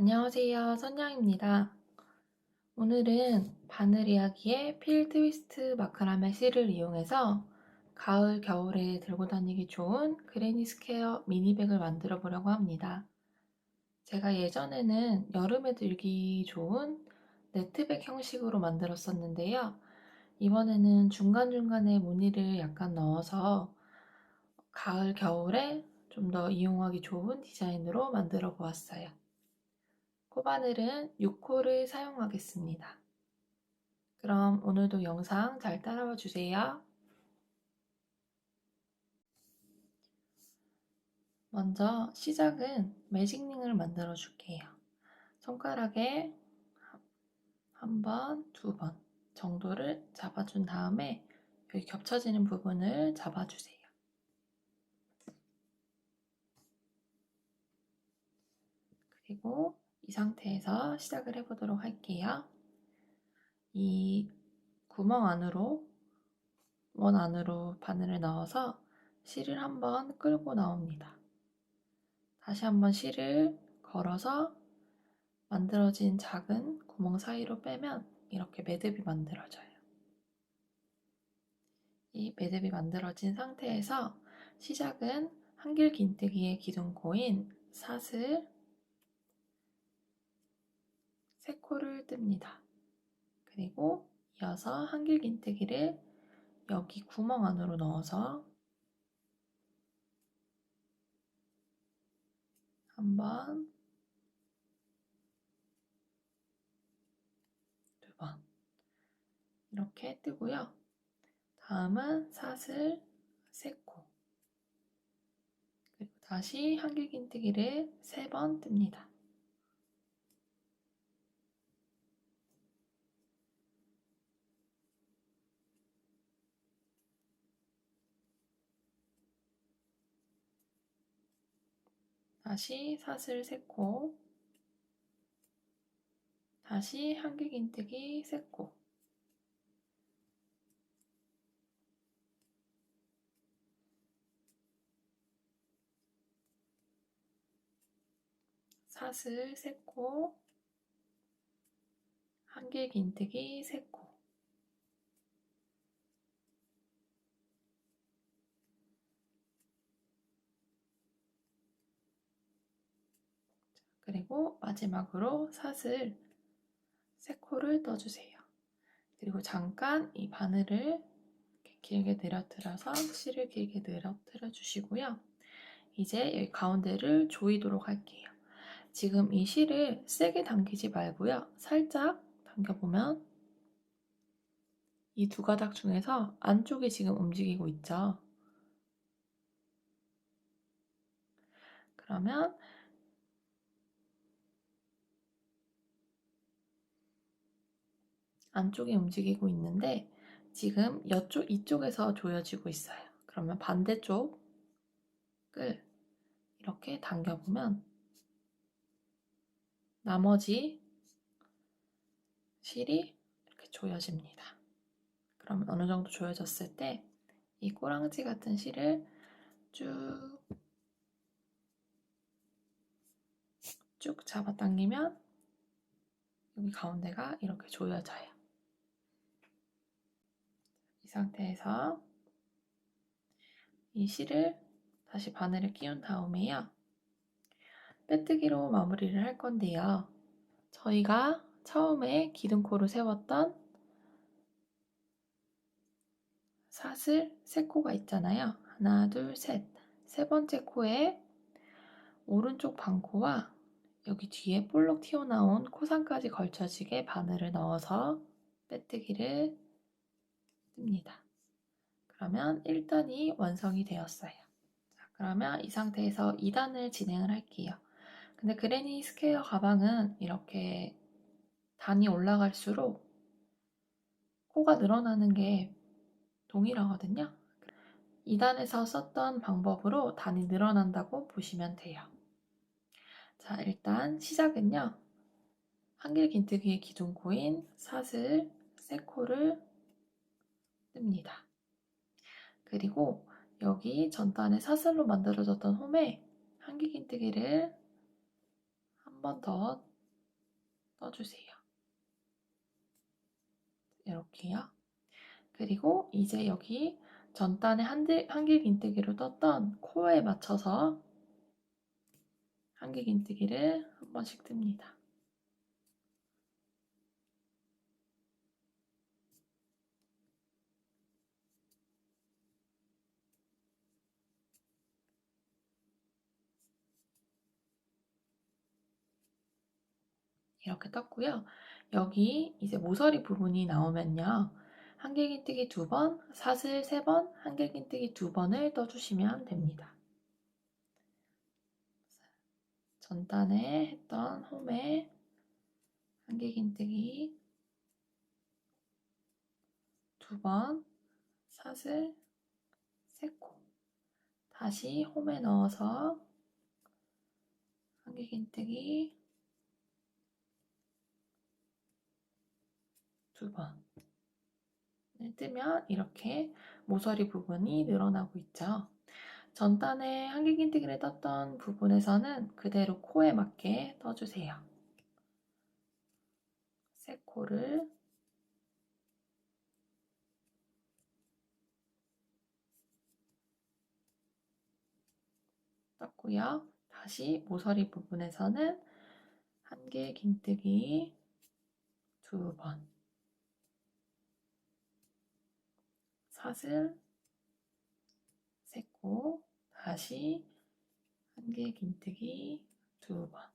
안녕하세요. 선영입니다. 오늘은 바늘 이야기의 필 트위스트 마크라메 실을 이용해서 가을, 겨울에 들고 다니기 좋은 그레니 스퀘어 미니백을 만들어 보려고 합니다. 제가 예전에는 여름에 들기 좋은 네트백 형식으로 만들었었는데요. 이번에는 중간중간에 무늬를 약간 넣어서 가을, 겨울에 좀 더 이용하기 좋은 디자인으로 만들어 보았어요. 코바늘은 6호를 사용하겠습니다. 그럼 오늘도 영상 잘 따라와 주세요. 먼저 시작은 매직링을 만들어 줄게요. 손가락에 한 번, 두 번 정도를 잡아준 다음에 여기 겹쳐지는 부분을 잡아주세요. 그리고 이 상태에서 시작을 해보도록 할게요. 이 구멍 안으로, 원 안으로 바늘을 넣어서 실을 한번 끌고 나옵니다. 다시 한번 실을 걸어서 만들어진 작은 구멍 사이로 빼면 이렇게 매듭이 만들어져요. 이 매듭이 만들어진 상태에서 시작은 한길 긴뜨기의 기둥코인 사슬 3코를 뜹니다. 그리고 이어서 한길 긴뜨기를 여기 구멍 안으로 넣어서 한 번, 두 번 이렇게 뜨고요. 다음은 사슬 3코 그리고 다시 한길 긴뜨기를 3번 뜹니다. 다시 사슬 3코 다시 한길 긴뜨기 3코 사슬 3코 한길 긴뜨기 3코 그리고 마지막으로 사슬 3코를 떠주세요. 그리고 잠깐 이 바늘을 이렇게 길게 늘어뜨려서 실을 길게 늘어뜨려 주시고요. 이제 여기 가운데를 조이도록 할게요. 지금 이 실을 세게 당기지 말고요. 살짝 당겨보면 이 두 가닥 중에서 안쪽이 지금 움직이고 있죠. 그러면 안쪽이 움직이고 있는데 지금 이쪽에서 조여지고 있어요. 그러면 반대쪽을 이렇게 당겨보면 나머지 실이 이렇게 조여집니다. 그러면 어느 정도 조여졌을 때 이 꼬랑지 같은 실을 쭉 잡아당기면 여기 가운데가 이렇게 조여져요. 이 상태에서 이 실을 다시 바늘에 끼운 다음에요. 빼뜨기로 마무리를 할 건데요. 저희가 처음에 기둥코를 세웠던 사슬 3코가 있잖아요. 하나, 둘, 셋. 세 번째 코에 오른쪽 반코와 여기 뒤에 볼록 튀어나온 코상까지 걸쳐지게 바늘을 넣어서 빼뜨기를 뜹니다. 그러면 1단이 완성이 되었어요. 자, 그러면 이 상태에서 2단을 진행을 할게요. 근데 그레니 스퀘어 가방은 이렇게 단이 올라갈수록 코가 늘어나는 게 동일하거든요. 2단에서 썼던 방법으로 단이 늘어난다고 보시면 돼요. 자, 일단 시작은요. 한길 긴뜨기의 기둥코인 사슬 3코를 뜹니다. 그리고 여기 전단에 사슬로 만들어졌던 홈에 한길 긴뜨기를 한 번 더 떠주세요. 이렇게요. 그리고 이제 여기 전단에 한길긴뜨기로 떴던 코에 맞춰서 한길긴뜨기를 한 번씩 뜹니다. 이렇게 떴고요. 여기 이제 모서리 부분이 나오면요. 한길긴뜨기 2번, 사슬 3번, 한길긴뜨기 2번을 떠주시면 됩니다. 전단에 했던 홈에 한길긴뜨기 2번, 사슬 3코, 다시 홈에 넣어서 한길긴뜨기 2번 뜨면 이렇게 모서리 부분이 늘어나고 있죠. 전단에 한길긴뜨기를 떴던 부분에서는 그대로 코에 맞게 떠주세요. 세 코를 떴고요. 다시 모서리 부분에서는 한길긴뜨기 2번, 사슬 3코, 다시 한길긴뜨기 2번.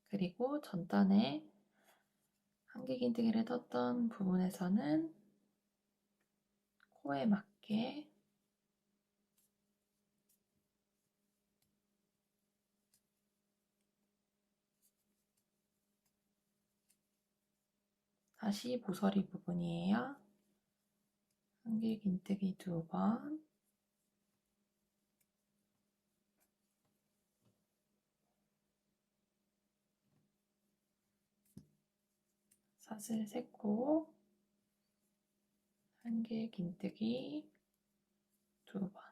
그리고 전단에 한길긴뜨기를 떴던 부분에서는 코에 맞게 다시 모서리 부분이에요. 한길긴뜨기 2번, 사슬 3코, 한길긴뜨기 2번.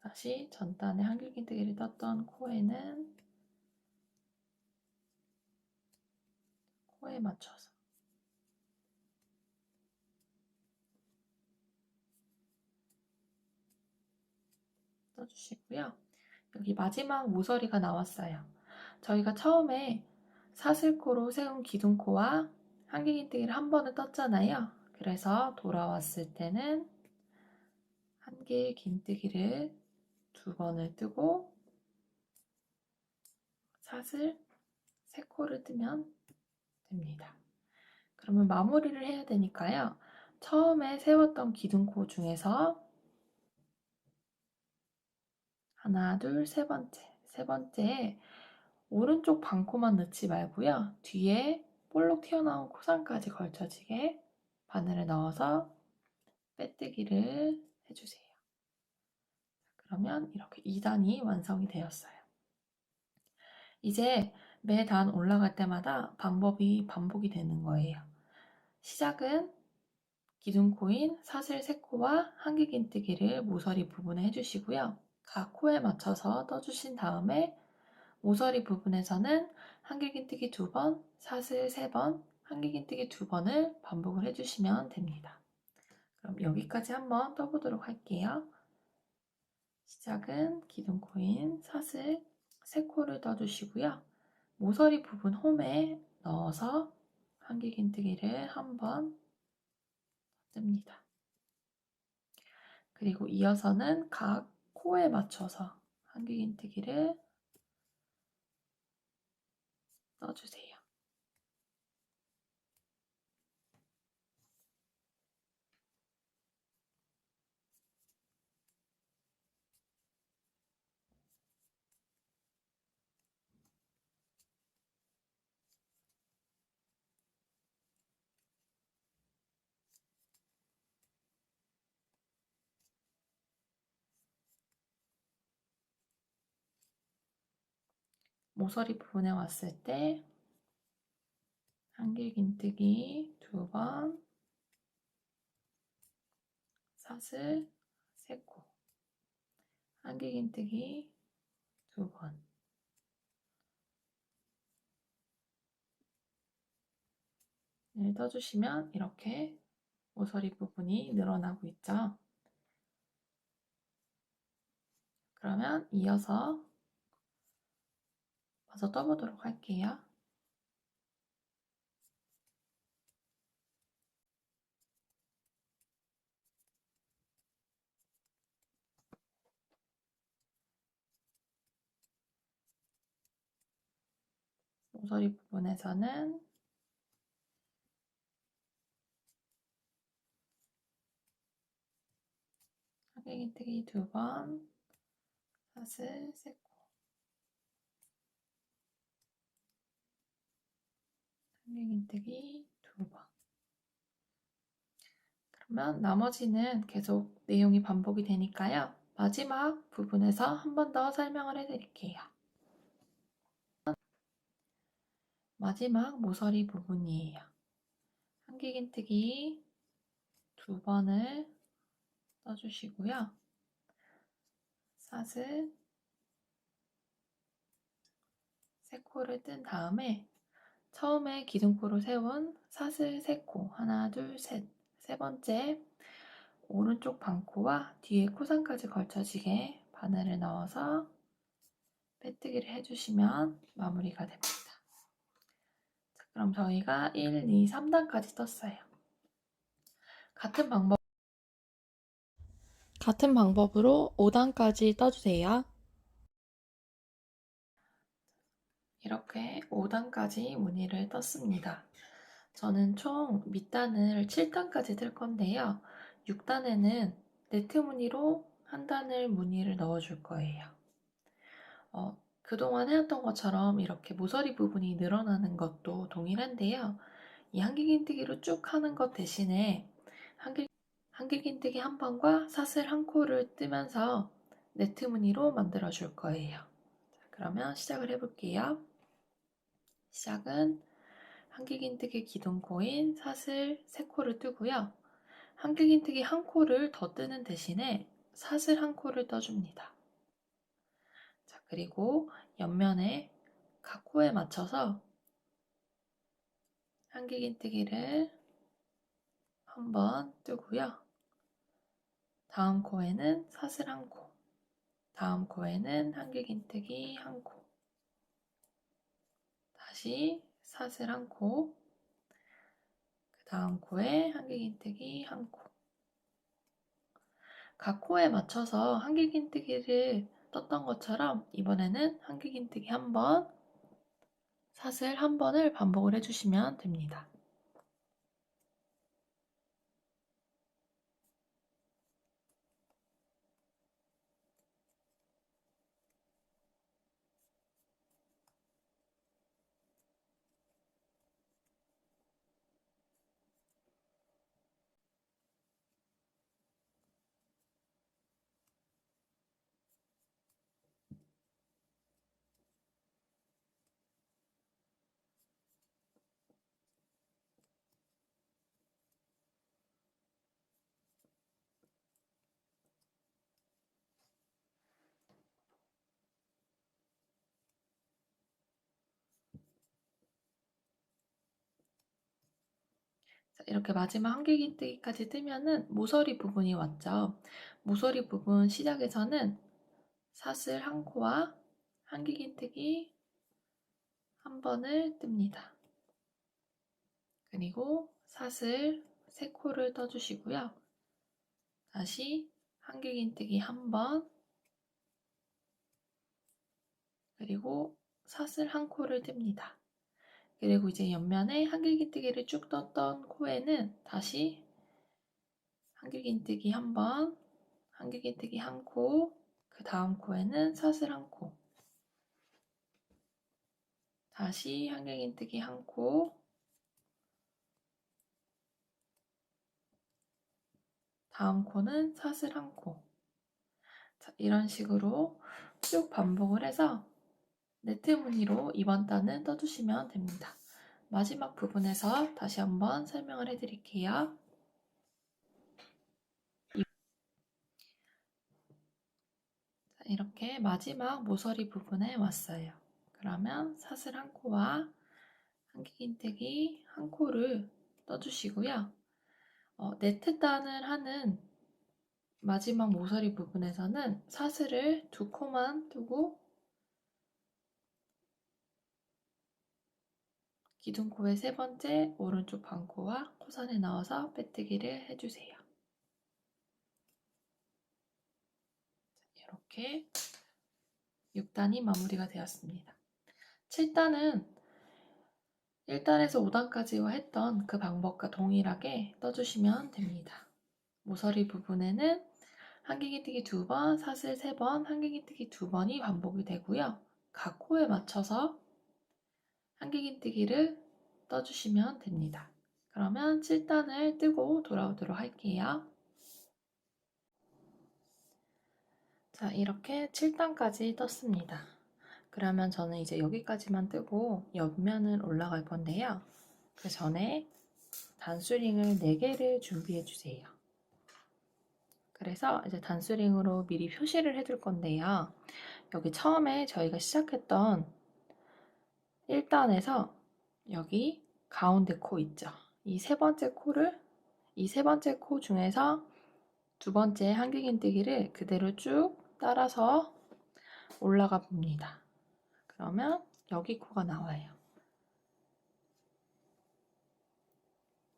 다시 전단에 한길긴뜨기를 떴던 코에는 코에 맞춰서 떠주시고요. 여기 마지막 모서리가 나왔어요. 저희가 처음에 사슬코로 세운 기둥코와 한길긴뜨기를 한 번을 떴잖아요. 그래서 돌아왔을 때는 한길긴뜨기를 2번을 뜨고 사슬 3코를 뜨면 됩니다. 그러면 마무리를 해야 되니까요. 처음에 세웠던 기둥코 중에서 하나, 둘, 세 번째에 오른쪽 반코만 넣지 말고요. 뒤에 볼록 튀어나온 코상까지 걸쳐지게 바늘을 넣어서 빼뜨기를 해주세요. 그러면 이렇게 2단이 완성이 되었어요. 이제 매 단 올라갈 때마다 방법이 반복이 되는 거예요. 시작은 기둥코인 사슬 3코와 한길긴뜨기를 모서리 부분에 해주시고요. 각 코에 맞춰서 떠주신 다음에 모서리 부분에서는 한길긴뜨기 2번, 사슬 3번, 한길긴뜨기 2번을 반복을 해주시면 됩니다. 그럼 여기까지 한번 떠보도록 할게요. 시작은 기둥코인 사슬 3코를 떠주시고요. 모서리 부분 홈에 넣어서 한길긴뜨기를 한번 뜹니다. 그리고 이어서는 각 코에 맞춰서 한길긴뜨기를 떠주세요. 모서리 부분에 왔을 때 한길긴뜨기 2번, 사슬 3코, 한길긴뜨기 2번, 을 떠주시면 이렇게 모서리 부분이 늘어나고 있죠. 그러면 이어서 마저 떠보도록 할게요. 모서리 부분에서는 한길긴뜨기 2번, 사슬 3코, 한길긴뜨기 2번. 그러면 나머지는 계속 내용이 반복이 되니까요. 마지막 부분에서 한 번 더 설명을 해드릴게요. 마지막 모서리 부분이에요. 한길긴뜨기 2번을 떠주시고요. 사슬 3코를 뜬 다음에 처음에 기둥코로 세운 사슬 3코, 하나, 둘, 셋, 세 번째 오른쪽 반코와 뒤에 코상까지 걸쳐지게 바늘을 넣어서 빼뜨기를 해주시면 마무리가 됩니다. 자, 그럼 저희가 1, 2, 3단까지 떴어요. 같은 방법으로 5단까지 떠주세요. 이렇게 5단까지 무늬를 떴습니다. 저는 총 밑단을 7단까지 뜰 건데요. 6단에는 네트 무늬로 한 단을 무늬를 넣어줄 거예요. 그동안 해왔던 것처럼 이렇게 모서리 부분이 늘어나는 것도 동일한데요. 이 한길긴뜨기로 쭉 하는 것 대신에 한길긴뜨기 한 번과 사슬 한 코를 뜨면서 네트 무늬로 만들어 줄 거예요. 자, 그러면 시작을 해볼게요. 시작은 한길긴뜨기 기둥코인 사슬 3코를 뜨고요. 한길긴뜨기 한 코를 더 뜨는 대신에 사슬 한 코를 떠줍니다. 자, 그리고 옆면에 각 코에 맞춰서 한길긴뜨기를 한번 뜨고요. 다음 코에는 사슬 한 코, 다음 코에는 한길긴뜨기 한 코, 다시 사슬 한 코, 그 다음 코에 한길긴뜨기 한 코. 각 코에 맞춰서 한길긴뜨기를 떴던 것처럼 이번에는 한길긴뜨기 한 번, 사슬 한 번을 반복을 해주시면 됩니다. 자, 이렇게 마지막 한길긴뜨기까지 뜨면은 모서리 부분이 왔죠. 모서리 부분 시작에서는 사슬 한 코와 한길긴뜨기 한 번을 뜹니다. 그리고 사슬 3코를 떠주시고요. 다시 한길긴뜨기 한 번, 그리고 사슬 한 코를 뜹니다. 그리고 이제 옆면에 한길긴뜨기를 쭉 떴던 코에는 다시 한길긴뜨기 한 번, 한길긴뜨기 한 코, 그 다음 코에는 사슬 한 코, 다시 한길긴뜨기 한 코, 다음 코는 사슬 한 코. 자, 이런 식으로 쭉 반복을 해서 네트 무늬로 이번 단은 떠주시면 됩니다. 마지막 부분에서 다시 한번 설명을 해드릴게요. 이렇게 마지막 모서리 부분에 왔어요. 그러면 사슬 한 코와 한길긴뜨기 한 코를 떠주시고요. 네트단을 하는 마지막 모서리 부분에서는 사슬을 두 코만 두고 기둥코의 세 번째 오른쪽 반코와 코선에 넣어서 빼뜨기를 해주세요. 이렇게 6단이 마무리가 되었습니다. 7단은 1단에서 5단까지 했던 그 방법과 동일하게 떠주시면 됩니다. 모서리 부분에는 한길긴뜨기 2번, 사슬 3번, 한길긴뜨기 2번이 반복이 되고요. 각 코에 맞춰서 한길긴뜨기를 떠주시면 됩니다. 그러면 7단을 뜨고 돌아오도록 할게요. 자, 이렇게 7단까지 떴습니다. 그러면 저는 이제 여기까지만 뜨고 옆면을 올라갈 건데요. 그 전에 단수링을 4개를 준비해 주세요. 그래서 이제 단수링으로 미리 표시를 해둘 건데요. 여기 처음에 저희가 시작했던 1단에서 여기 가운데 코 있죠. 이 세 번째 코 중에서 두 번째 한길긴뜨기를 그대로 쭉 따라서 올라가 봅니다. 그러면 여기 코가 나와요.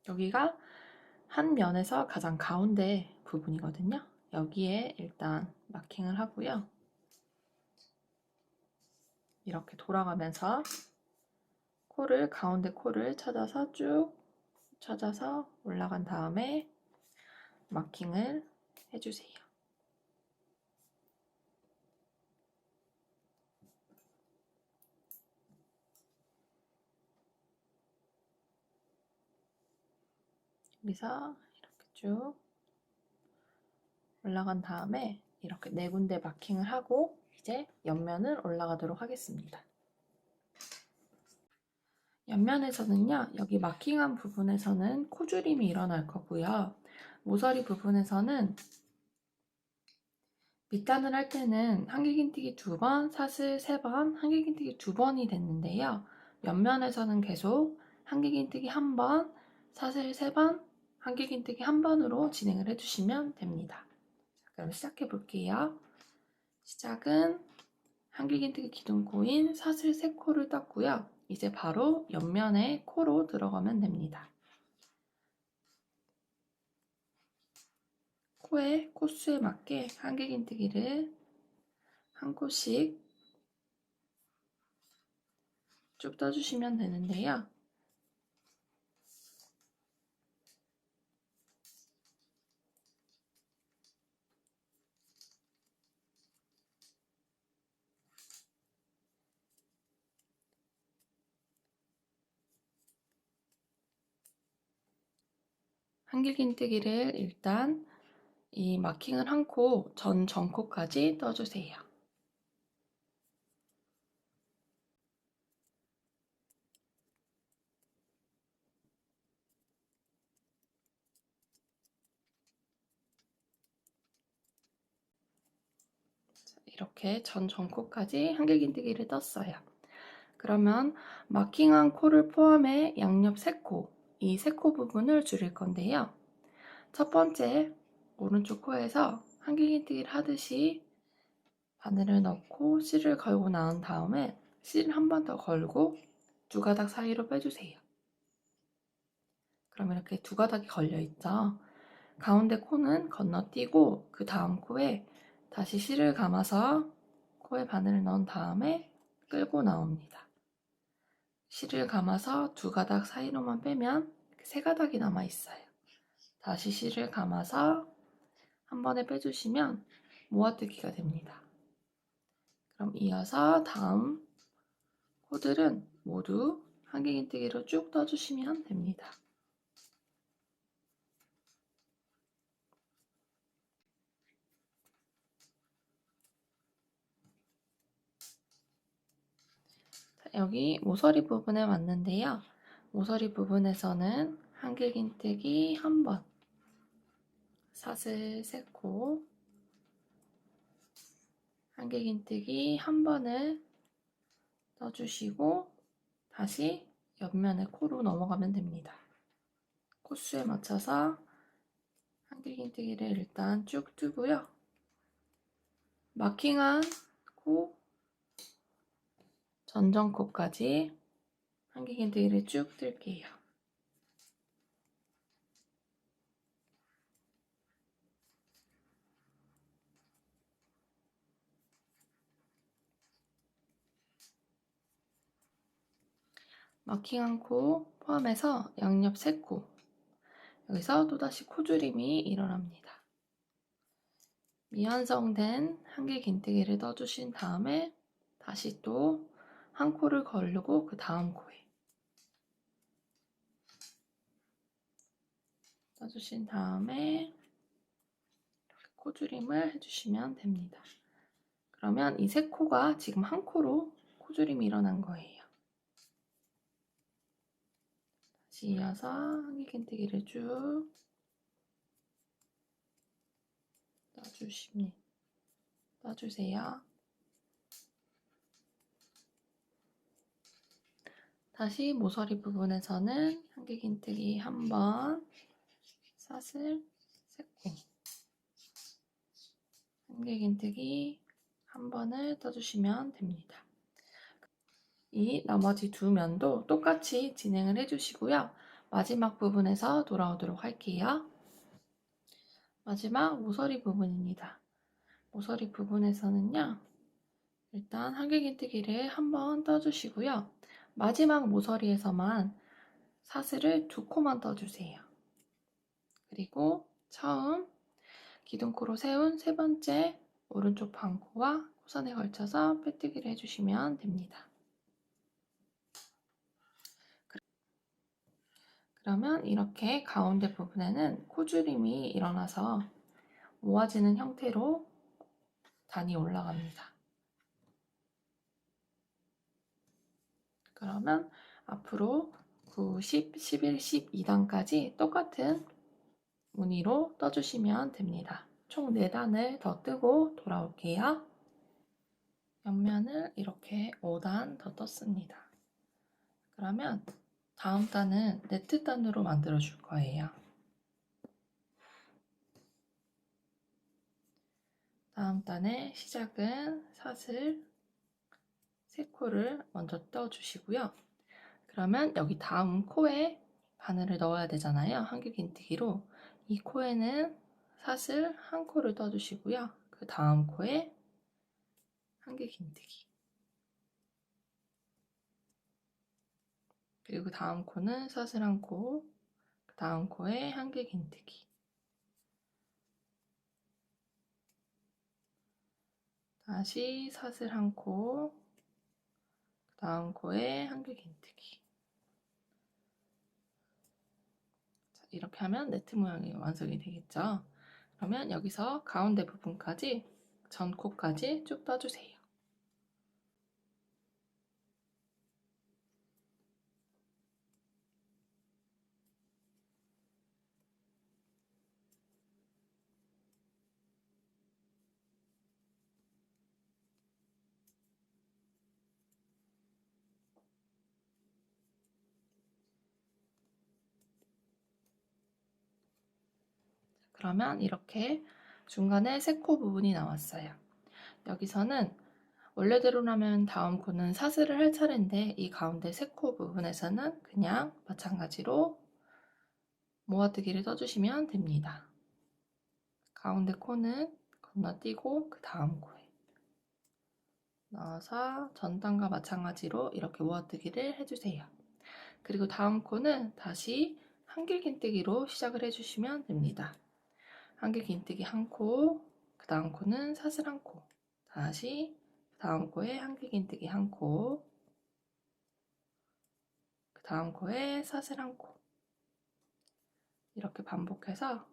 여기가 한 면에서 가장 가운데 부분이거든요. 여기에 일단 마킹을 하고요. 이렇게 돌아가면서 가운데 코를 찾아서 쭉 찾아서 올라간 다음에 마킹을 해주세요. 여기서 이렇게 쭉 올라간 다음에 이렇게 4군데 마킹을 하고 이제 옆면을 올라가도록 하겠습니다. 옆면에서는요, 여기 마킹한 부분에서는 코줄임이 일어날 거고요. 모서리 부분에서는 밑단을 할 때는 한길긴뜨기 2번, 사슬 3번, 한길긴뜨기 2번이 됐는데요. 옆면에서는 계속 한길긴뜨기 1번, 사슬 3번, 한길긴뜨기 1번으로 진행을 해주시면 됩니다. 그럼 시작해 볼게요. 시작은 한길긴뜨기 기둥코인 사슬 3코를 떴고요. 이제 바로 옆면에 코로 들어가면 됩니다. 코의 코수에 맞게 한길긴뜨기를 한 코씩 쭉 떠주시면 되는데요. 한길긴뜨기를 일단 이 마킹을 한 코 전코까지 떠주세요. 이렇게 전코까지 한길긴뜨기를 떴어요. 그러면 마킹한 코를 포함해 양옆 3코, 이 3코 부분을 줄일 건데요. 첫 번째 오른쪽 코에서 한길긴뜨기를 하듯이 바늘을 넣고 실을 걸고 나온 다음에 실을 한 번 더 걸고 두 가닥 사이로 빼주세요. 그럼 이렇게 두 가닥이 걸려있죠. 가운데 코는 건너뛰고 그 다음 코에 다시 실을 감아서 코에 바늘을 넣은 다음에 끌고 나옵니다. 실을 감아서 두 가닥 사이로만 빼면 세 가닥이 남아있어요. 다시 실을 감아서 한 번에 빼주시면 모아뜨기가 됩니다. 그럼 이어서 다음 코들은 모두 한길긴뜨기로 쭉 떠주시면 됩니다. 자, 여기 모서리 부분에 왔는데요. 모서리 부분에서는 한길긴뜨기 1번, 사슬 3코, 한길긴뜨기 한 번을 떠주시고 다시 옆면에 코로 넘어가면 됩니다. 코수에 맞춰서 한길긴뜨기를 일단 쭉 뜨고요. 마킹한 코 전정코까지 한길긴뜨기를 쭉 뜰게요. 마킹한 코 포함해서 양옆 3코, 여기서 또다시 코줄임이 일어납니다. 미완성된 한길긴뜨기를 떠주신 다음에 다시 또 한 코를 거르고 그 다음 코에 떠주신 다음에 코줄임을 해주시면 됩니다. 그러면 이 3코가 지금 한 코로 코줄임이 일어난 거예요. 다시 이어서 한길긴뜨기를 쭉 떠주세요. 다시 모서리 부분에서는 한길긴뜨기 한 번, 사슬 3코, 한길긴뜨기 한 번을 떠주시면 됩니다. 이 나머지 두 면도 똑같이 진행을 해주시고요. 마지막 부분에서 돌아오도록 할게요. 마지막 모서리 부분입니다. 모서리 부분에서는요, 일단 한길긴뜨기를 한번 떠주시고요. 마지막 모서리에서만 사슬을 2코만 떠주세요. 그리고 처음 기둥코로 세운 3번째 오른쪽 반코와 코선에 걸쳐서 빼뜨기를 해주시면 됩니다. 그러면 이렇게 가운데 부분에는 코줄임이 일어나서 모아지는 형태로 단이 올라갑니다. 그러면 앞으로 9, 10, 11, 12단까지 똑같은 무늬로 떠주시면 됩니다. 총 4단을 더 뜨고 돌아올게요. 옆면을 이렇게 5단 더 떴습니다. 그러면 다음 단은 네트 단으로 만들어 줄 거예요. 다음 단의 시작은 사슬 3코를 먼저 떠주시고요. 그러면 여기 다음 코에 바늘을 넣어야 되잖아요. 한길긴뜨기로. 이 코에는 사슬 1코를 떠주시고요. 그 다음 코에 한길긴뜨기. 그리고 다음 코는 사슬 1코, 그 다음 코에 한길긴뜨기. 다시 사슬 1코, 그 다음 코에 한길긴뜨기. 이렇게 하면 네트 모양이 완성이 되겠죠. 그러면 여기서 가운데 부분까지 전코까지 쭉 떠주세요. 그러면 이렇게 중간에 3코 부분이 나왔어요. 여기서는 원래대로라면 다음 코는 사슬을 할 차례인데 이 가운데 3코 부분에서는 그냥 마찬가지로 모아뜨기를 떠주시면 됩니다. 가운데 코는 건너뛰고 그 다음 코에 넣어서 전단과 마찬가지로 이렇게 모아뜨기를 해주세요. 그리고 다음 코는 다시 한길긴뜨기로 시작을 해주시면 됩니다. 한길긴뜨기 1코, 그 다음 코는 사슬 1코, 다시 다음 코에 한길긴뜨기 1코, 그 다음 코에 사슬 1코. 이렇게 반복해서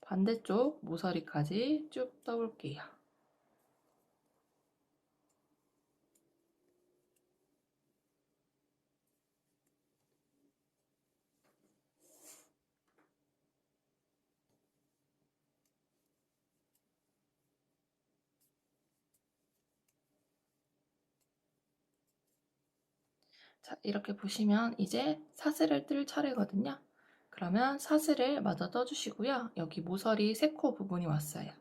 반대쪽 모서리까지 쭉 떠볼게요. 자, 이렇게 보시면 이제 사슬을 뜰 차례거든요. 그러면 사슬을 마저 떠주시고요. 여기 모서리 3코 부분이 왔어요.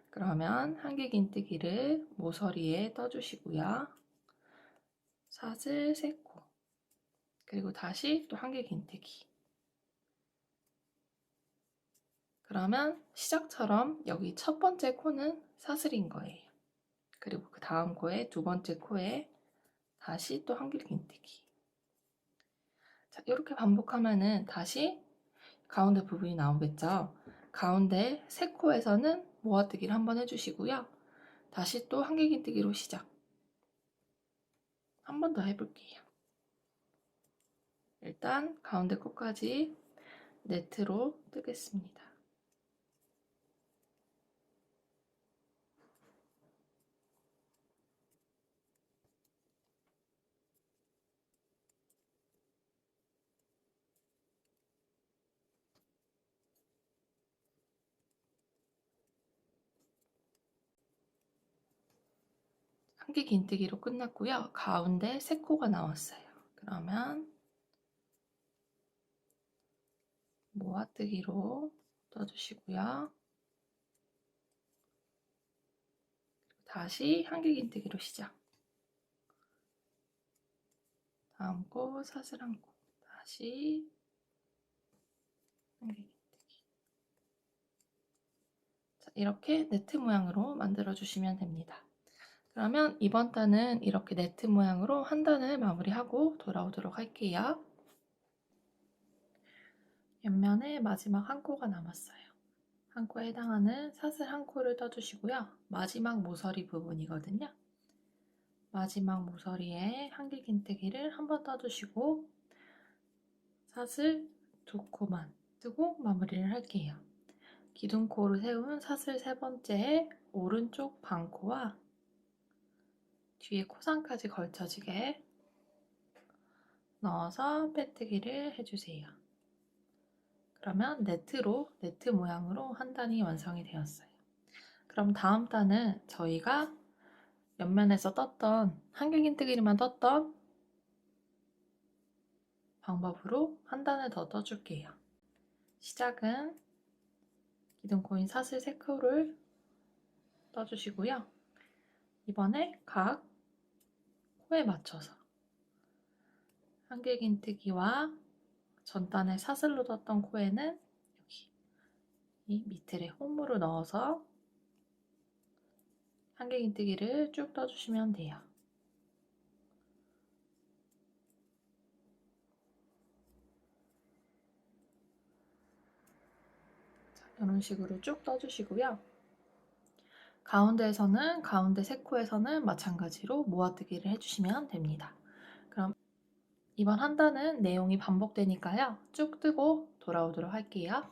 그러면 한길긴뜨기를 모서리에 떠주시고요. 사슬 3코, 그리고 다시 또 한길긴뜨기. 그러면 시작처럼 여기 첫 번째 코는 사슬인 거예요. 그리고 그 다음 코에 두 번째 코에 다시 또 한길긴뜨기. 자, 이렇게 반복하면은 다시 가운데 부분이 나오겠죠. 가운데 3코에서는 모아뜨기를 한번 해주시고요. 다시 또 한길긴뜨기로 시작. 한 번 더 해볼게요. 일단 가운데 코까지 네트로 뜨겠습니다. 한길긴뜨기로 끝났고요. 가운데 3코가 나왔어요. 그러면 모아뜨기로 떠주시고요. 다시 한길긴뜨기로 시작. 다음 코 사슬 1코, 다시 한길긴뜨기. 자, 이렇게 네트 모양으로 만들어 주시면 됩니다. 그러면 이번 단은 이렇게 네트 모양으로 한 단을 마무리하고 돌아오도록 할게요. 옆면에 마지막 1코가 남았어요. 1코에 해당하는 사슬 1코를 떠주시고요. 마지막 모서리 부분이거든요. 마지막 모서리에 한길긴뜨기를 한번 떠주시고 사슬 2코만 뜨고 마무리를 할게요. 기둥코를 세운 사슬 3번째에 오른쪽 반코와 뒤에 코상까지 걸쳐지게 넣어서 빼뜨기를 해주세요. 그러면 네트 모양으로 한 단이 완성이 되었어요. 그럼 다음 단은 저희가 옆면에서 떴던 한길긴뜨기만 떴던 방법으로 한 단을 더 떠줄게요. 시작은 기둥코인 사슬 3코를 떠주시고요. 이번에 각 코에 맞춰서 한길긴뜨기와 전단을 사슬로 떴던 코에는 여기 이 밑틀에 홈으로 넣어서 한길긴뜨기를 쭉 떠주시면 돼요. 자, 이런 식으로 쭉 떠주시고요. 가운데에서는 가운데 3코에서는 마찬가지로 모아뜨기를 해주시면 됩니다. 그럼 이번 한 단은 내용이 반복되니까요. 쭉 뜨고 돌아오도록 할게요.